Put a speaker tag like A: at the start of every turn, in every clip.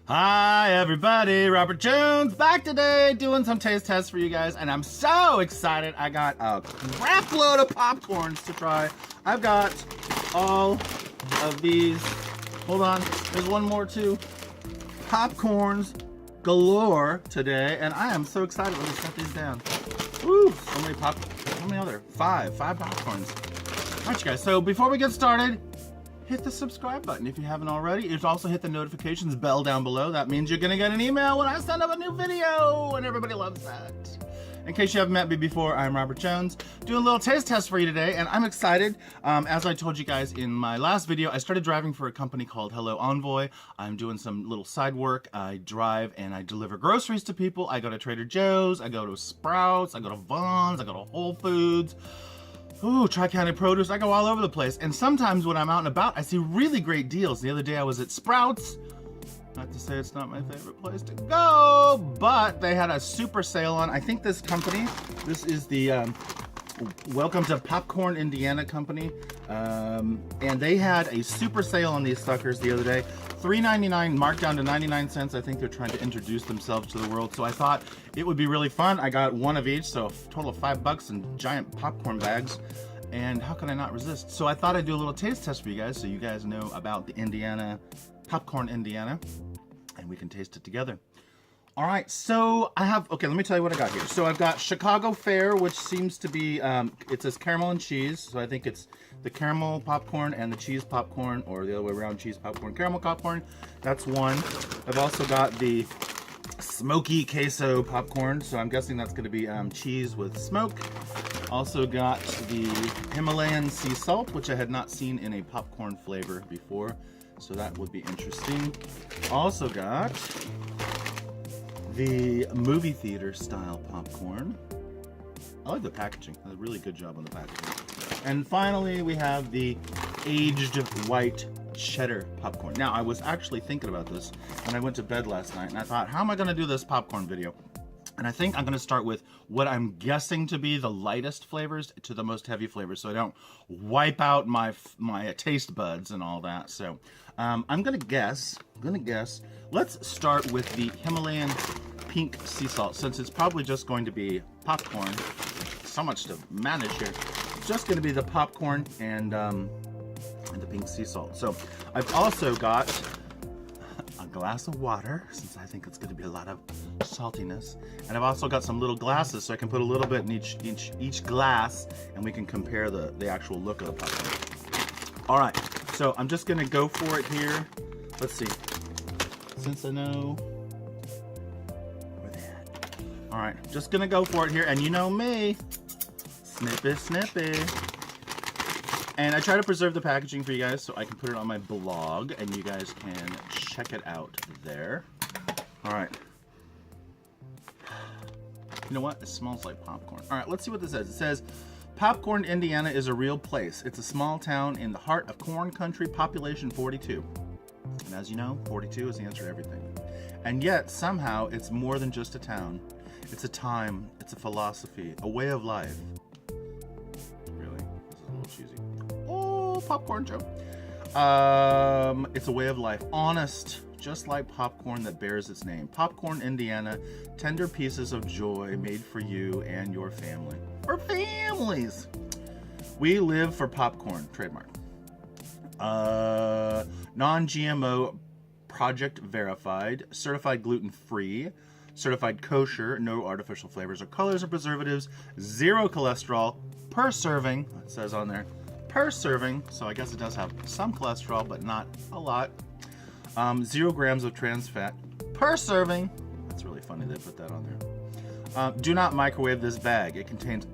A: Hi everybody, Robert Jones back today doing some taste tests for you guys, and I'm so excited. I got a crap load of popcorns to try. I've got all of these. Hold on, there's one more too. Popcorns galore today, and I am so excited. Let me set these down. Woo, so many how many other? Five popcorns. All right, you guys, so before we get started, hit the subscribe button if you haven't already. You also hit the notifications bell down below. That means you're gonna get an email when I send up a new video, and everybody loves that. In case you haven't met me before, I'm Robert Jones, doing a little taste test for you today, and I'm excited. As I told you guys in my last video, I started driving for a company called Hello Envoy. I'm doing some little side work. I drive and I deliver groceries to people. I go to Trader Joe's, I go to Sprouts, I go to Vons, I go to Whole Foods. Ooh, Tri-County Produce, I go all over the place. And sometimes when I'm out and about, I see really great deals. The other day I was at Sprouts. Not to say it's not my favorite place to go, but they had a super sale on. I think this company, this is the Welcome to Popcorn Indiana company. And they had a super sale on these suckers the other day. $3.99 marked down to 99 cents. I think they're trying to introduce themselves to the world. So I thought it would be really fun. I got one of each, so a total of $5 in giant popcorn bags. And how can I not resist? So I thought I'd do a little taste test for you guys so you guys know about the Indiana, Popcorn Indiana, and we can taste it together. All right, so I have, okay, let me tell you what I got here. So I've got Chicago Fare, which seems to be, it says caramel and cheese. So I think it's the caramel popcorn and the cheese popcorn, or the other way around, cheese popcorn, caramel popcorn. That's one. I've also got the smoky queso popcorn. So I'm guessing that's gonna be cheese with smoke. Also got the Himalayan sea salt, which I had not seen in a popcorn flavor before. So that would be interesting. Also got the movie theater style popcorn. I like the packaging. A really good job on the packaging. And finally, we have the aged white cheddar popcorn. Now, I was actually thinking about this when I went to bed last night, and I thought, how am I gonna do this popcorn video? And I think I'm gonna start with what I'm guessing to be the lightest flavors to the most heavy flavors, so I don't wipe out my taste buds and all that. So I'm gonna guess, let's start with the Himalayan pink sea salt, since it's probably just going to be popcorn. So much to manage here. It's just gonna be the popcorn and the pink sea salt. So I've also got a glass of water, since I think it's going to be a lot of saltiness, and I've also got some little glasses, so I can put a little bit in each glass, and we can compare the actual look of the popcorn. All right, so I'm just going to go for it here. Let's see, since I know where they at. All right, just going to go for it here, and you know me, snippy. And I try to preserve the packaging for you guys so I can put it on my blog and you guys can check it out there. All right. You know what? It smells like popcorn. All right, let's see what this says. It says, Popcorn, Indiana is a real place. It's a small town in the heart of corn country, population 42. And as you know, 42 is the answer to everything. And yet, somehow, it's more than just a town. It's a time, it's a philosophy, a way of life. Really? This is a little cheesy. Popcorn joke. It's a way of life, honest, just like popcorn that bears its name. Popcorn, Indiana, tender pieces of joy made for you and your family. For families. We live for popcorn, trademark. Non-GMO, project verified, certified gluten-free, certified kosher, no artificial flavors or colors or preservatives, 0 cholesterol per serving, it says on there. Per serving, so I guess it does have some cholesterol, but not a lot. 0 grams of trans fat per serving. That's really funny they put that on there. Do not microwave this bag. It contains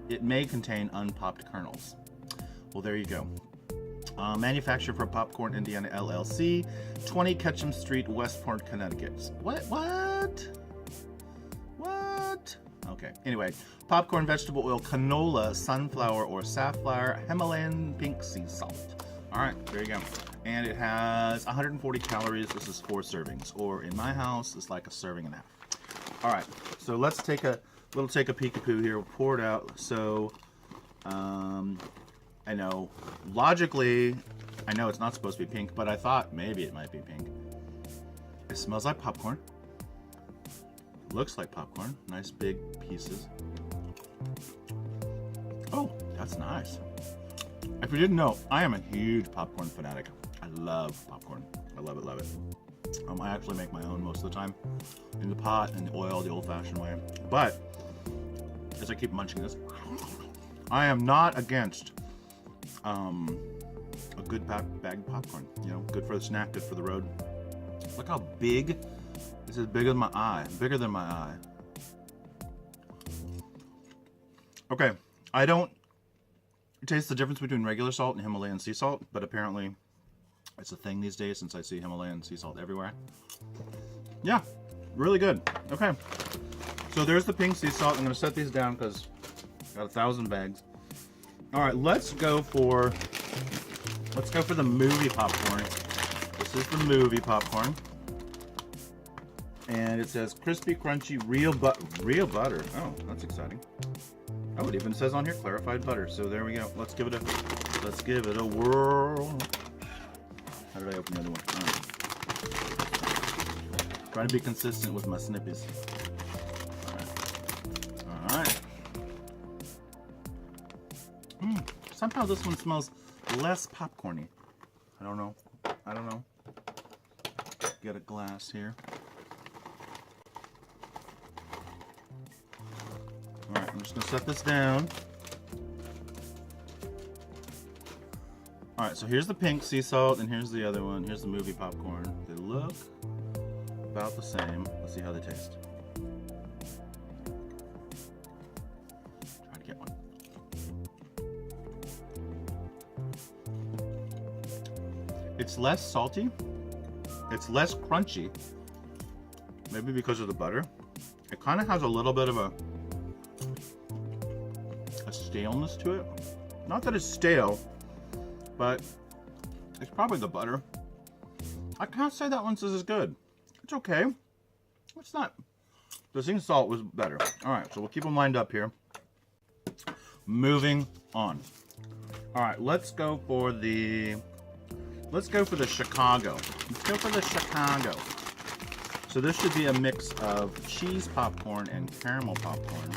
A: it may contain unpopped kernels. Well, there you go. Manufactured for Popcorn Indiana LLC, 20 Ketchum Street, Westport, Connecticut. What? Okay, anyway, popcorn, vegetable oil, canola, sunflower or safflower, Himalayan pink sea salt. All right, there you go. And it has 140 calories. This is 4 servings, or in my house, it's like a serving and a half. All right, so let's take a peek-a-poo here. We'll pour it out. So, I know, logically, I know it's not supposed to be pink, but I thought maybe it might be pink. It smells like popcorn. Looks like popcorn. Nice big pieces. Oh, that's nice. If you didn't know, I am a huge popcorn fanatic. I love popcorn. I love it, love it. I actually make my own most of the time in the pot and the oil, the old-fashioned way. But as I keep munching this, I am not against a good bag of popcorn. You know, good for the snack, good for the road. Look how big. This is bigger than my eye. Bigger than my eye. Okay, I don't taste the difference between regular salt and Himalayan sea salt, but apparently it's a thing these days since I see Himalayan sea salt everywhere. Yeah, really good. Okay, so there's the pink sea salt. I'm gonna set these down because got 1,000 bags. All right, let's go for the movie popcorn. This is the movie popcorn, and it says crispy, crunchy, real butter. Oh, that's exciting. Oh, it even says on here clarified butter. So there we go. Let's give it a whirl. How did I open the other one? Right. Trying to be consistent with my snippies. All right. Somehow this one smells less popcorny. I don't know. Get a glass here. All right, I'm just gonna set this down. All right, so here's the pink sea salt, and here's the other one. Here's the movie popcorn. They look about the same. Let's see how they taste. Try to get one. It's less salty. It's less crunchy. Maybe because of the butter. It kind of has a little bit of a staleness to it. Not that it's stale, but it's probably the butter. I can't say that one's as good. It's okay. It's not. The sea salt was better. All right, so we'll keep them lined up here. Moving on. All right, let's go for the Chicago. Let's go for the Chicago. So this should be a mix of cheese popcorn and caramel popcorn.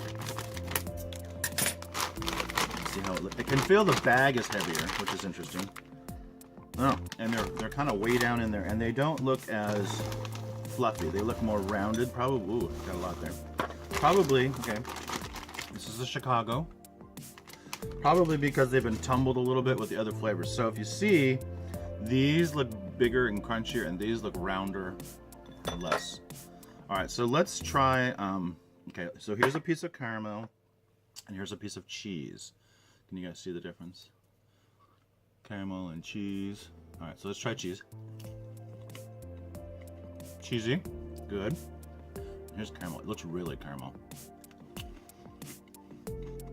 A: Let's see how it looks. I can feel the bag is heavier, which is interesting. Oh, and they're kind of way down in there, and they don't look as fluffy. They look more rounded. Probably, ooh, got a lot there. Probably, okay. This is the Chicago. Probably because they've been tumbled a little bit with the other flavors. So if you see, these look bigger and crunchier, and these look rounder and less. All right, so let's try, okay, so here's a piece of caramel, and here's a piece of cheese. Can you guys see the difference? Caramel and cheese. All right, so let's try cheese. Cheesy, good. Here's caramel. It looks really caramel.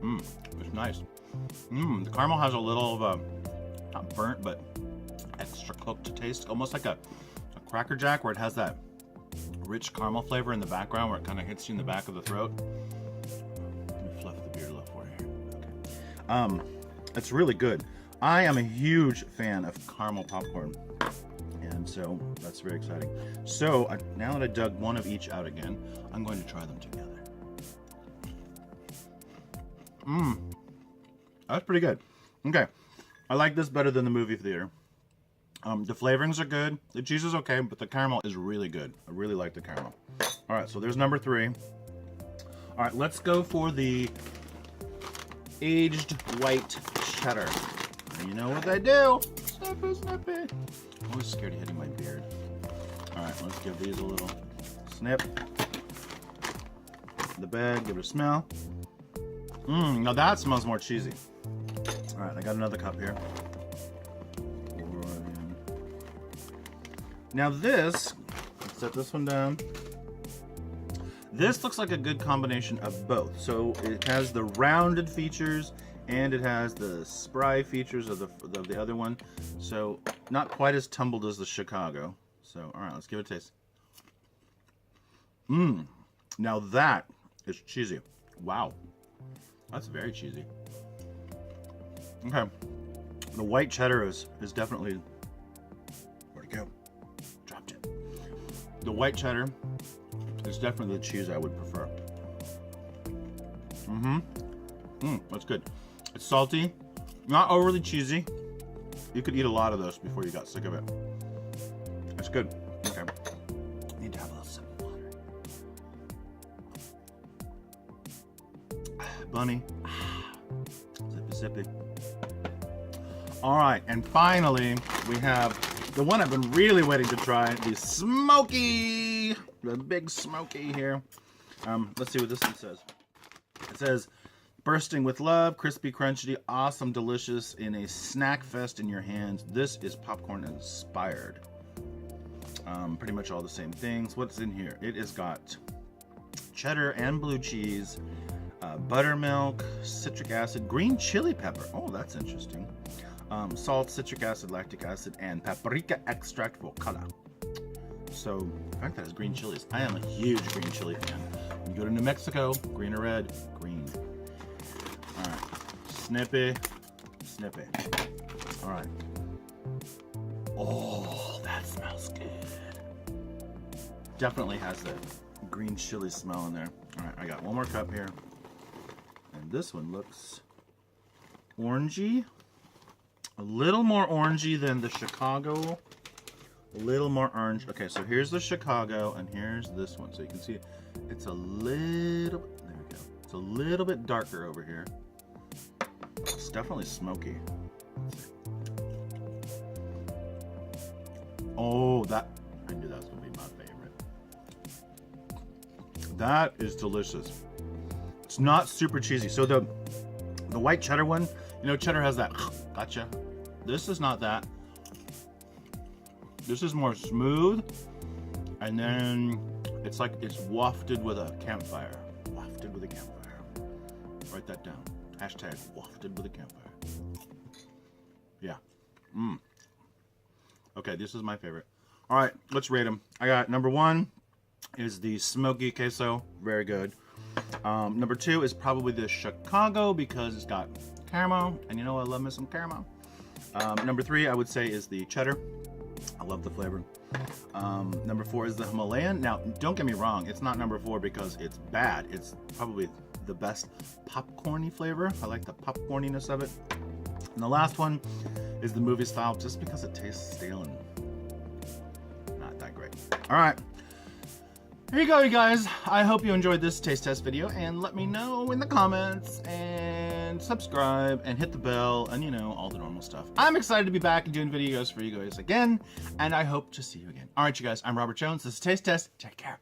A: It's nice. The caramel has a little of a, not burnt, but extra cooked taste, almost like a Cracker Jack, where it has that rich caramel flavor in the background, where it kind of hits you in the back of the throat. Let me fluff the beard a little for you here. Okay. It's really good. I am a huge fan of caramel popcorn, and so that's very exciting. So now that I dug one of each out again, I'm going to try them together. That's pretty good. Okay, I like this better than the movie theater. The flavorings are good. The cheese is okay, but the caramel is really good. I really like the caramel. All right, so there's number 3. All right, let's go for the aged white cheddar. You know what they do. Snippy, snippy. I'm always scared of hitting my beard. All right, let's give these a little snip. The bag, give it a smell. Now that smells more cheesy. All right, I got another cup here. Now this, let's set this one down. This looks like a good combination of both. So it has the rounded features and it has the spry features of the other one. So not quite as tumbled as the Chicago. So all right, let's give it a taste. Now that is cheesy. Wow, that's very cheesy. Okay, the white cheddar is definitely, where'd it go? Dropped it. the white cheddar is definitely the cheese I would prefer. That's good. It's salty, not overly cheesy. You could eat a lot of those before you got sick of it. It's good. Okay. Need to have a little sip of water. Bunny. Zippy, zippy. All right, and finally, we have the one I've been really waiting to try, the smoky, the big smoky here. Let's see what this one says. It says, bursting with love, crispy, crunchy, awesome, delicious, in a snack fest in your hands. This is popcorn inspired. Pretty much all the same things. What's in here? It has got cheddar and blue cheese, buttermilk, citric acid, green chili pepper. Oh, that's interesting. Salt, citric acid, lactic acid, and paprika extract for color. So, the fact that it's green chilies. I am a huge green chili fan. When you go to New Mexico, green or red, green. All right, snippy, snippy. All right. Oh, that smells good. Definitely has that green chili smell in there. All right, I got one more cup here. And this one looks orangey. A little more orangey than the Chicago. A little more orange. Okay, so here's the Chicago, and here's this one. So you can see it's a little, there we go. It's a little bit darker over here. It's definitely smoky. Oh, that, I knew that was gonna be my favorite. That is delicious. It's not super cheesy. So the white cheddar one, you know, cheddar has that, gotcha. This is not that. This is more smooth, and then it's like it's wafted with a campfire. Wafted with a campfire. Write that down. Hashtag wafted with a campfire. Yeah. Okay, this is my favorite. All right, let's rate them. I got number 1 is the smoky queso, very good. Number 2 is probably the Chicago because it's got caramel, and you know I love me some caramel. Number 3 I would say is the cheddar. I love the flavor. Number 4 is the Himalayan. Now, don't get me wrong, it's not number 4 because it's bad. It's probably the best popcorny flavor. I like the popcorniness of it. And the last one is the movie style just because it tastes stale and not that great. All right. Here you go, you guys. I hope you enjoyed this taste test video, and let me know in the comments, and subscribe and hit the bell, and you know, all the normal stuff. I'm excited to be back and doing videos for you guys again, and I hope to see you again. All right, you guys, I'm Robert Jones. This is Taste Test. Take care.